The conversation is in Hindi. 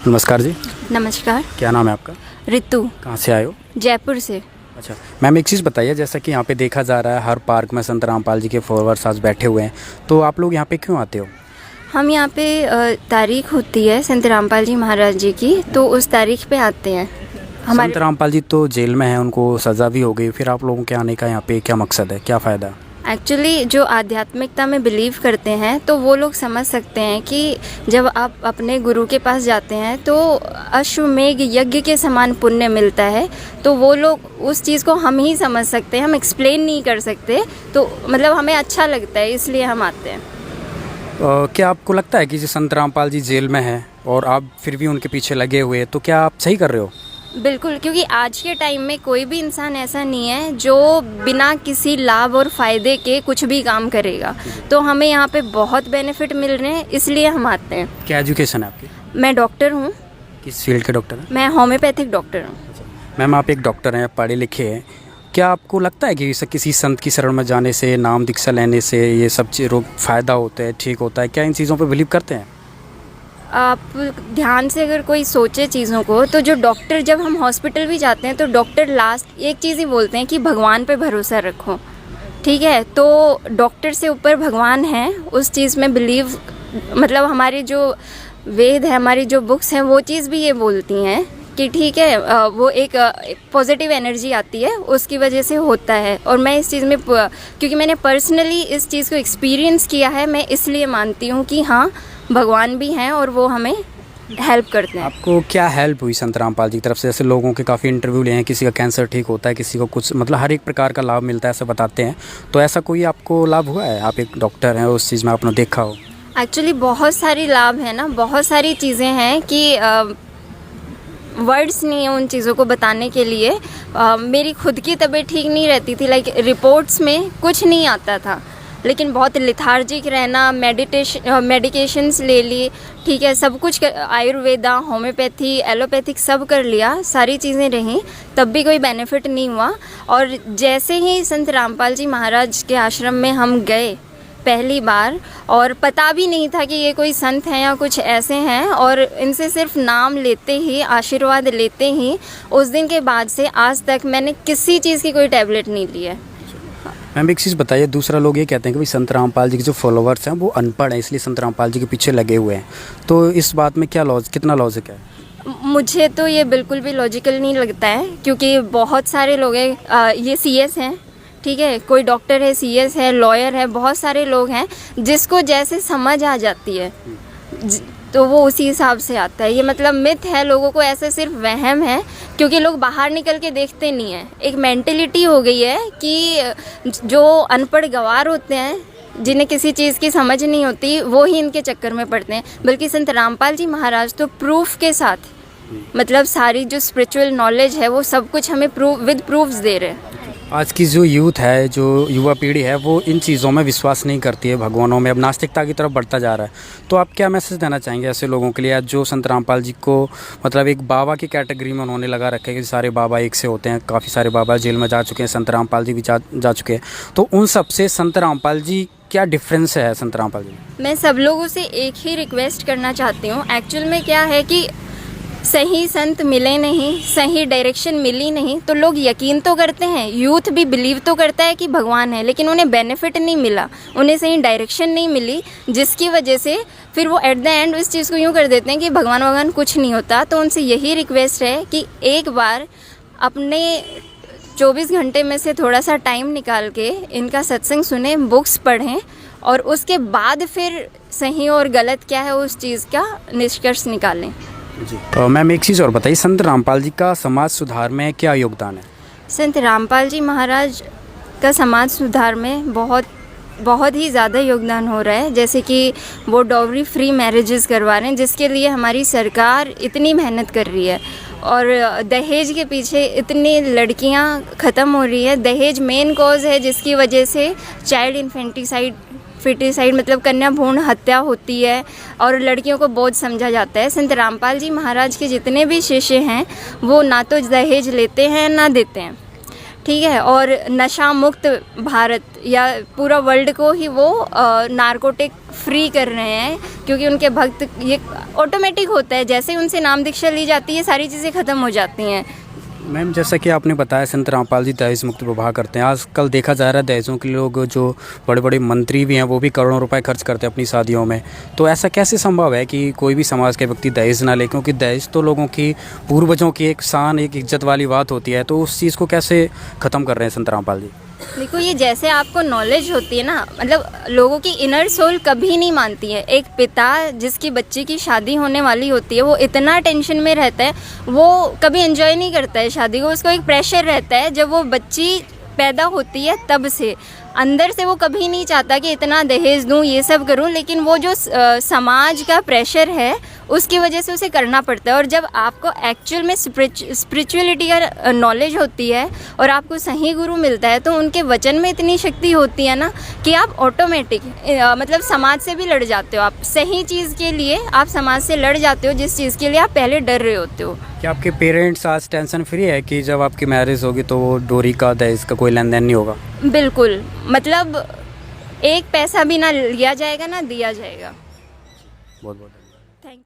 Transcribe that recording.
नमस्कार जी। नमस्कार। क्या नाम है आपका? ऋतु। कहाँ से आए हो? जयपुर से। अच्छा मैम, एक चीज़ बताइए, जैसा कि यहाँ पे देखा जा रहा है हर पार्क में संत रामपाल जी के फॉलोअर्स आज बैठे हुए हैं, तो आप लोग यहाँ पे क्यों आते हो? हम यहाँ पे तारीख होती है संत रामपाल जी महाराज जी की, तो उस तारीख पे आते हैं। संत रामपाल जी तो जेल में हैं, उनको सज़ा भी हो गई, फिर आप लोगों के आने का यहाँ पे क्या मकसद है, क्या फ़ायदा? एक्चुअली जो आध्यात्मिकता में बिलीव करते हैं तो वो लोग समझ सकते हैं कि जब आप अपने गुरु के पास जाते हैं तो अश्वमेघ यज्ञ के समान पुण्य मिलता है। तो वो लोग उस चीज़ को हम ही समझ सकते हैं, हम एक्सप्लेन नहीं कर सकते। तो मतलब हमें अच्छा लगता है, इसलिए हम आते हैं। क्या आपको लगता है कि जो संत रामपाल जी जेल में हैं और आप फिर भी उनके पीछे लगे हुए, तो क्या आप सही कर रहे हो? बिल्कुल, क्योंकि आज के टाइम में कोई भी इंसान ऐसा नहीं है जो बिना किसी लाभ और फ़ायदे के कुछ भी काम करेगा। तो हमें यहाँ पे बहुत बेनिफिट मिल रहे हैं, इसलिए हम आते हैं। क्या एजुकेशन है आपकी? मैं डॉक्टर हूँ। किस फील्ड के डॉक्टर हैं? मैं होम्योपैथिक डॉक्टर हूँ। मैम आप एक डॉक्टर हैं, पढ़े लिखे हैं, क्या आपको लगता है कि किसी संत की शरण में जाने से, नाम दीक्षा लेने से ये सब रोग फ़ायदा होता है, ठीक होता है? क्या इन चीज़ों पर बिलीव करते हैं? आप ध्यान से अगर कोई सोचे चीज़ों को, तो जो डॉक्टर, जब हम हॉस्पिटल भी जाते हैं तो डॉक्टर लास्ट एक चीज़ ही बोलते हैं कि भगवान पे भरोसा रखो। ठीक है, तो डॉक्टर से ऊपर भगवान है, उस चीज़ में बिलीव, मतलब हमारी जो वेद है, हमारी जो बुक्स हैं, वो चीज़ भी ये बोलती हैं कि ठीक है, वो एक पॉजिटिव एनर्जी आती है, उसकी वजह से होता है। और मैं इस चीज़ में, क्योंकि मैंने पर्सनली इस चीज़ को एक्सपीरियंस किया है, मैं इसलिए मानती हूँ कि हाँ, भगवान भी हैं और वो हमें हेल्प करते हैं। आपको क्या हेल्प हुई संत रामपाल जी की तरफ से? जैसे लोगों के काफ़ी इंटरव्यू लिए हैं, किसी का कैंसर ठीक होता है, किसी को कुछ, मतलब हर एक प्रकार का लाभ मिलता है, ऐसा बताते हैं। तो ऐसा कोई आपको लाभ हुआ है? आप एक डॉक्टर हैं, उस चीज़ में आपने देखा हो। एक्चुअली बहुत सारी लाभ है ना, बहुत सारी चीज़ें हैं कि वर्ड्स नहीं है उन चीज़ों को बताने के लिए। मेरी खुद की तबीयत ठीक नहीं रहती थी, लाइक रिपोर्ट्स में कुछ नहीं आता था, लेकिन बहुत लिथार्जिक रहना, मेडिकेशंस ले ली, ठीक है, सब कुछ आयुर्वेदा, होम्योपैथी, एलोपैथिक सब कर लिया, सारी चीज़ें रहीं, तब भी कोई बेनिफिट नहीं हुआ। और जैसे ही संत रामपाल जी महाराज के आश्रम में हम गए पहली बार, और पता भी नहीं था कि ये कोई संत हैं या कुछ ऐसे हैं, और इनसे सिर्फ नाम लेते ही, आशीर्वाद लेते ही, उस दिन के बाद से आज तक मैंने किसी चीज़ की कोई टैबलेट नहीं ली है। मैम एक चीज़ बताइए, दूसरा लोग ये कहते हैं कि भाई संत रामपाल जी के जो फॉलोअर्स हैं वो अनपढ़ हैं, इसलिए संत रामपाल जी के पीछे लगे हुए हैं, तो इस बात में क्या कितना लॉजिक है? मुझे तो ये बिल्कुल भी लॉजिकल नहीं लगता है, क्योंकि बहुत सारे लोग हैं, ये सीएस हैं, ठीक है, कोई डॉक्टर है, सीएस है, लॉयर है, बहुत सारे लोग हैं जिसको जैसे समझ आ जाती है तो वो उसी हिसाब से आता है। ये मतलब मिथ है, लोगों को ऐसे सिर्फ वहम है, क्योंकि लोग बाहर निकल के देखते नहीं हैं। एक मेंटेलिटी हो गई है कि जो अनपढ़ गंवार होते हैं, जिन्हें किसी चीज़ की समझ नहीं होती, वो ही इनके चक्कर में पड़ते हैं। बल्कि संत रामपाल जी महाराज तो प्रूफ के साथ, मतलब सारी जो स्पिरिचुअल नॉलेज है वो सब कुछ हमें विद प्रूफ्स दे रहे हैं। आज की जो यूथ है, जो युवा पीढ़ी है, वो इन चीज़ों में विश्वास नहीं करती है, भगवानों में, अब नास्तिकता की तरफ बढ़ता जा रहा है। तो आप क्या मैसेज देना चाहेंगे ऐसे लोगों के लिए, जो संत रामपाल जी को मतलब एक बाबा की कैटेगरी में उन्होंने लगा रखे कि सारे बाबा एक से होते हैं, काफ़ी सारे बाबा जेल में जा चुके हैं, संत रामपाल जी भी जा चुके हैं, तो उन सब से संत रामपाल जी क्या डिफरेंस है? संत रामपाल जी, मैं सब लोगों से एक ही रिक्वेस्ट करना चाहती हूँ। एक्चुअल में क्या है कि सही संत मिले नहीं, सही डायरेक्शन मिली नहीं, तो लोग यकीन तो करते हैं, यूथ भी बिलीव तो करता है कि भगवान है, लेकिन उन्हें बेनिफिट नहीं मिला, उन्हें सही डायरेक्शन नहीं मिली, जिसकी वजह से फिर वो एट द एंड इस चीज़ को यूँ कर देते हैं कि भगवान कुछ नहीं होता। तो उनसे यही रिक्वेस्ट है कि एक बार अपने 24 घंटे में से थोड़ा सा टाइम निकाल के इनका सत्संग सुने, बुक्स पढ़ें, और उसके बाद फिर सही और गलत क्या है उस चीज़ का निष्कर्ष निकालें। जी मैम एक चीज़ और बताइए, संत रामपाल जी का समाज सुधार में क्या योगदान है? संत रामपाल जी महाराज का समाज सुधार में बहुत ही ज़्यादा योगदान हो रहा है। जैसे कि वो डॉवरी फ्री मैरिजेस करवा रहे हैं, जिसके लिए हमारी सरकार इतनी मेहनत कर रही है, और दहेज के पीछे इतनी लड़कियां ख़त्म हो रही है। दहेज मेन कॉज है जिसकी वजह से चाइल्ड फिटिसाइड मतलब कन्या भ्रूण हत्या होती है, और लड़कियों को बोझ समझा जाता है। संत रामपाल जी महाराज के जितने भी शिष्य हैं वो ना तो दहेज लेते हैं ना देते हैं, ठीक है, और नशा मुक्त भारत या पूरा वर्ल्ड को ही वो नारकोटिक फ्री कर रहे हैं, क्योंकि उनके भक्त ये ऑटोमेटिक होता है, जैसे ही उनसे नाम दीक्षा ली जाती है सारी चीज़ें ख़त्म हो जाती हैं। मैम जैसा कि आपने बताया संत रामपाल जी दहेज मुक्त विवाह करते हैं। आजकल देखा जा रहा है दहेजों के लोग जो बड़े बड़े मंत्री भी हैं वो भी करोड़ों रुपए खर्च करते हैं अपनी शादियों में। तो ऐसा कैसे संभव है कि कोई भी समाज के व्यक्ति दहेज ना ले, क्योंकि दहेज तो लोगों की पूर्वजों की एक शान एक इज्जत वाली बात होती है। तो उस चीज़ को कैसे ख़त्म कर रहे हैं संत रामपाल जी? देखो, ये जैसे आपको नॉलेज होती है ना, मतलब लोगों की इनर सोल कभी नहीं मानती है। एक पिता जिसकी बच्चे की शादी होने वाली होती है वो इतना टेंशन में रहता है, वो कभी एंजॉय नहीं करता है शादी को। उसको एक प्रेशर रहता है जब वो बच्ची पैदा होती है तब से, अंदर से वो कभी नहीं चाहता कि इतना दहेज दूं, ये सब करूं, लेकिन वो जो समाज का प्रेशर है उसकी वजह से उसे करना पड़ता है। और जब आपको एक्चुअल में स्पिरिचुअलिटी का नॉलेज होती है और आपको सही गुरु मिलता है तो उनके वचन में इतनी शक्ति होती है ना कि आप ऑटोमेटिक मतलब समाज से भी लड़ जाते हो। आप सही चीज़ के लिए आप समाज से लड़ जाते हो जिस चीज़ के लिए आप पहले डर रहे होते हो। क्या आपके पेरेंट्स आज टेंशन फ्री है कि जब आपकी मैरिज होगी तो वो डोरी का दहेज का कोई लेन देन नहीं होगा? बिल्कुल, मतलब एक पैसा भी ना लिया जाएगा ना दिया जाएगा। बहुत बहुत थैंक यू।